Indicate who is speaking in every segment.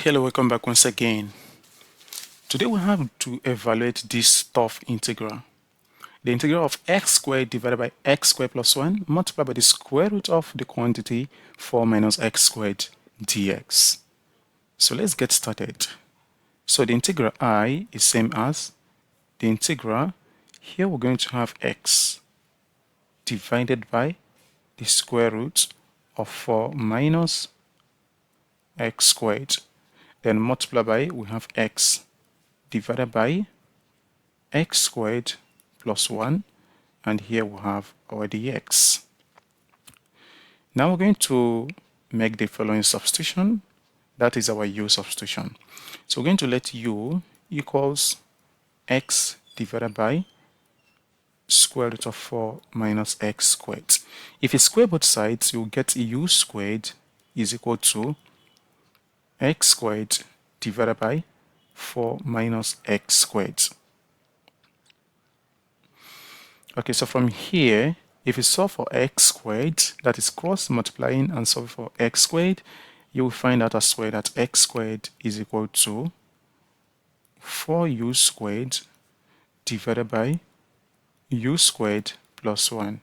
Speaker 1: Hello, welcome back once again. Today we have to evaluate this tough integral. The integral of x squared divided by x squared plus 1 multiplied by the square root of the quantity 4 minus x squared dx. So let's get started. So the integral I is same as the integral. Here we're going to have x divided by the square root of 4 minus x squared. Then multiply by, we have x divided by x squared plus 1, and here we have our dx. Now we're going to make the following substitution. That is our u substitution. So we're going to let u equals x divided by square root of 4 minus x squared. If you square both sides, you'll get u squared is equal to x squared divided by 4 minus x squared. Okay, so from here, if you solve for x squared, that is cross multiplying and solve for x squared, you will find out as well that x squared is equal to 4u squared divided by u squared plus 1.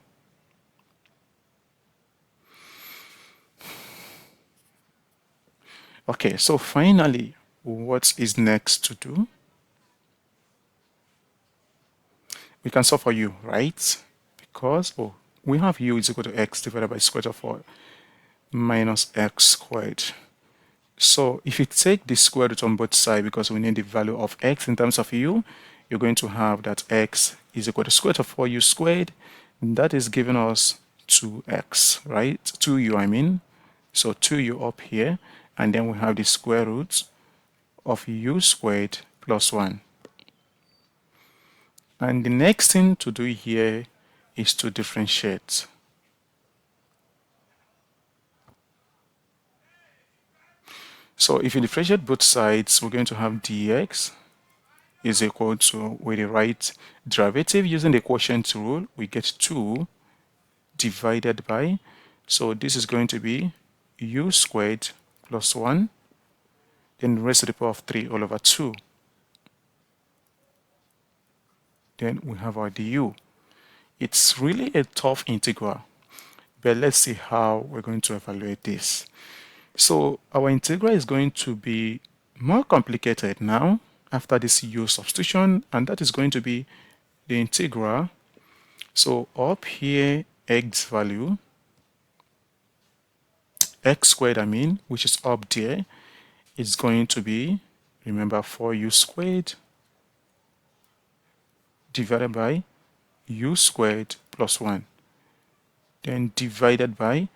Speaker 1: Okay, so finally, what is next to do? We can solve for u, right? Because we have u is equal to x divided by square root of 4 minus x squared. So if you take the square root on both sides, because we need the value of x in terms of u, you're going to have that x is equal to square root of 4u squared. That is giving us 2x, right? 2u, I mean. So 2u up here, and then we have the square root of u squared plus 1. And the next thing to do here is to differentiate. So if you differentiate both sides, we're going to have dx is equal to, with the right derivative using the quotient rule, we get 2 divided by, so this is going to be u squared plus 1, then raised to the power of 3 all over 2. Then we have our du. It's really a tough integral, but let's see how we're going to evaluate this. So our integral is going to be more complicated now after this u substitution, and that is going to be the integral. So up here, x value, x squared I mean, which is up there, is going to be, remember, 4u squared divided by u squared plus 1. Then divided by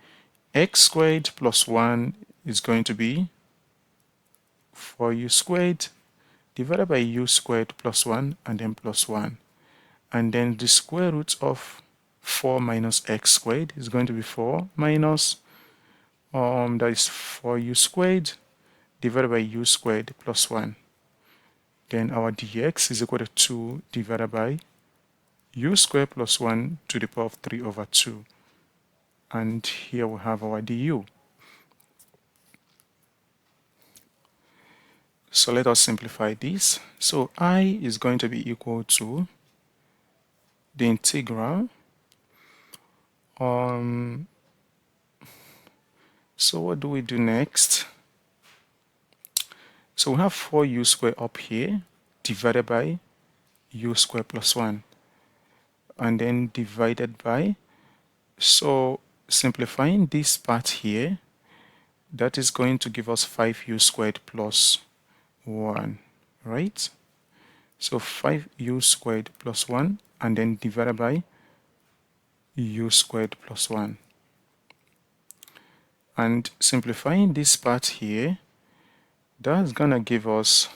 Speaker 1: x squared plus 1 is going to be 4u squared divided by u squared plus 1, and then plus 1. And then the square root of 4 minus x squared is going to be 4 minus, that is 4u squared divided by u squared plus 1. Then our dx is equal to 2 divided by u squared plus 1 to the power of 3 over 2. And here we have our du. So let us simplify this. So I is going to be equal to the integral. So what do we do next? So we have 4u squared up here divided by u squared plus 1, and then divided by, so simplifying this part here, that is going to give us 5u squared plus 1, right? So 5u squared plus 1, and then divided by u squared plus 1. And simplifying this part here, that's gonna give us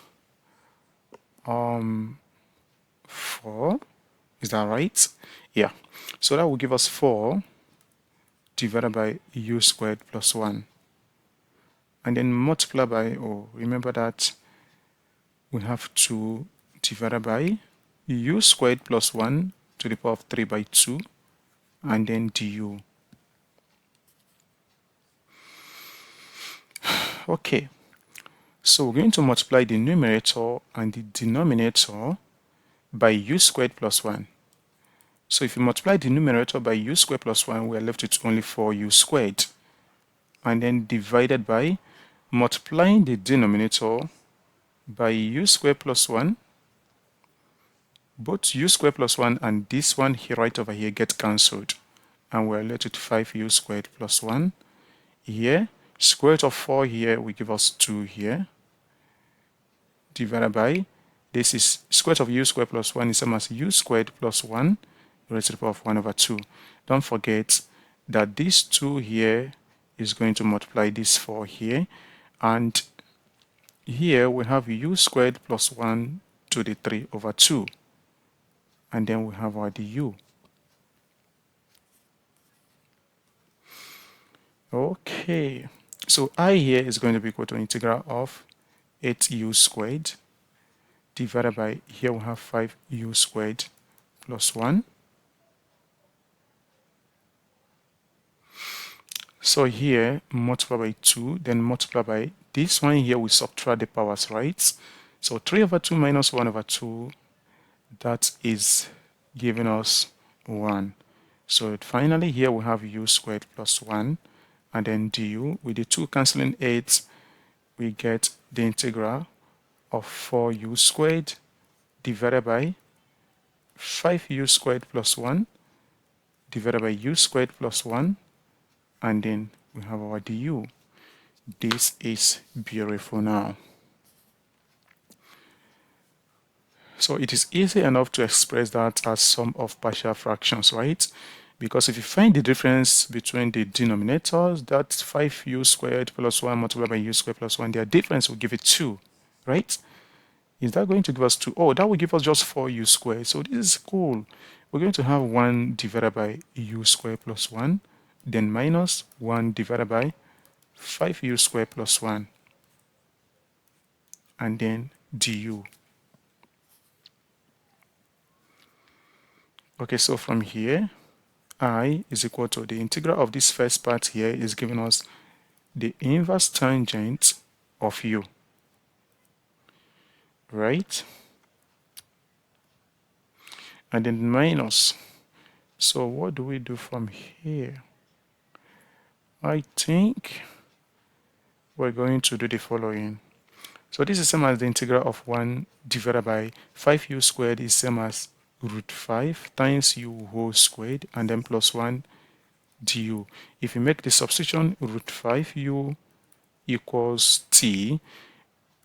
Speaker 1: 4. Is that right? Yeah. So that will give us 4 divided by u squared plus 1. And then multiply by, remember that we have 2 divided by u squared plus 1 to the power of 3 by 2, and then du. Okay. So we're going to multiply the numerator and the denominator by u squared plus 1. So if you multiply the numerator by u squared plus 1, we are left with only 4u squared. And then divided by multiplying the denominator by u squared plus 1. Both u squared plus 1 and this one here right over here get cancelled. And we're left with 5u squared plus 1 here. Square root of 4 here will give us 2 here. Divided by, this is square root of u squared plus 1 is same as u squared plus 1 raised to the power of 1 over 2. Don't forget that this 2 here is going to multiply this 4 here. And here we have u squared plus 1 to the 3 over 2. And then we have our du. Okay, so I here is going to be equal to integral of 8u squared divided by, here we have 5u squared plus 1. So here multiply by 2, then multiply by this one here, we subtract the powers, right? So 3 over 2 minus 1 over 2, that is giving us 1. So finally here we have u squared plus 1, and then du, with the 2 cancelling 8, we get the integral of 4u squared divided by 5u squared plus 1 divided by u squared plus 1, and then we have our du. This is beautiful now. So it is easy enough to express that as sum of partial fractions, right? Because if you find the difference between the denominators, that's 5u squared plus 1 multiplied by u squared plus 1, their difference will give it 2, right? Is that going to give us 2? Oh, that will give us just 4u squared. So this is cool. We're going to have 1 divided by u squared plus 1, then minus 1 divided by 5u squared plus 1, and then du. Okay, so from here, I is equal to the integral of this first part here is giving us the inverse tangent of u, right? And then minus. So what do we do from here? I think we're going to do the following. So this is same as the integral of 1 divided by 5u squared is same as root 5 times u whole squared, and then plus 1 du. If you make the substitution, root 5u equals t,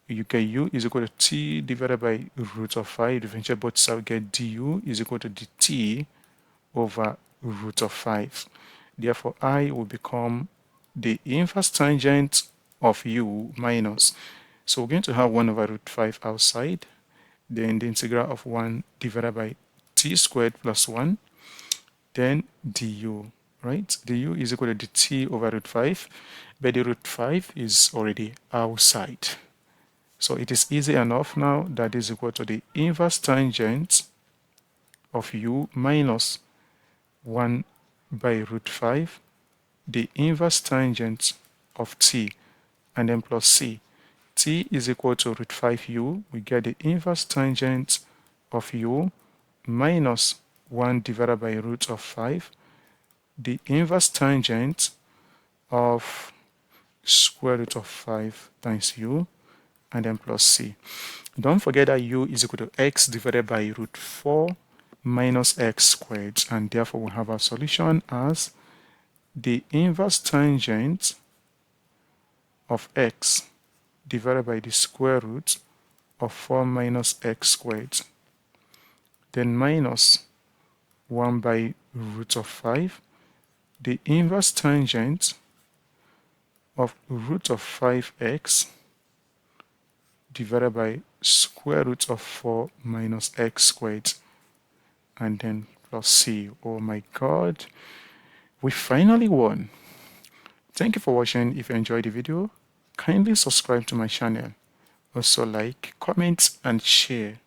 Speaker 1: you get u is equal to t divided by root of 5. Differentiate both sides, get du is equal to dt over root of 5. Therefore, I will become the inverse tangent of u minus. So we're going to have 1 over root 5 outside. Then the integral of 1 divided by t squared plus 1, then du, right? Du is equal to dt over root 5, but the root 5 is already outside. So it is easy enough now that is equal to the inverse tangent of u minus 1 by root 5, the inverse tangent of t, and then plus c. T is equal to root 5u, we get the inverse tangent of u minus 1 divided by root of 5, the inverse tangent of square root of 5 times u, and then plus c. Don't forget that u is equal to x divided by root 4 minus x squared, and therefore we have our solution as the inverse tangent of x divided by the square root of 4 minus x squared, then minus 1 by root of 5, the inverse tangent of root of 5x divided by square root of 4 minus x squared, and then plus c. Oh my god, we finally won. Thank you for watching. If you enjoyed the video, kindly subscribe to my channel. Also like, comment, and share.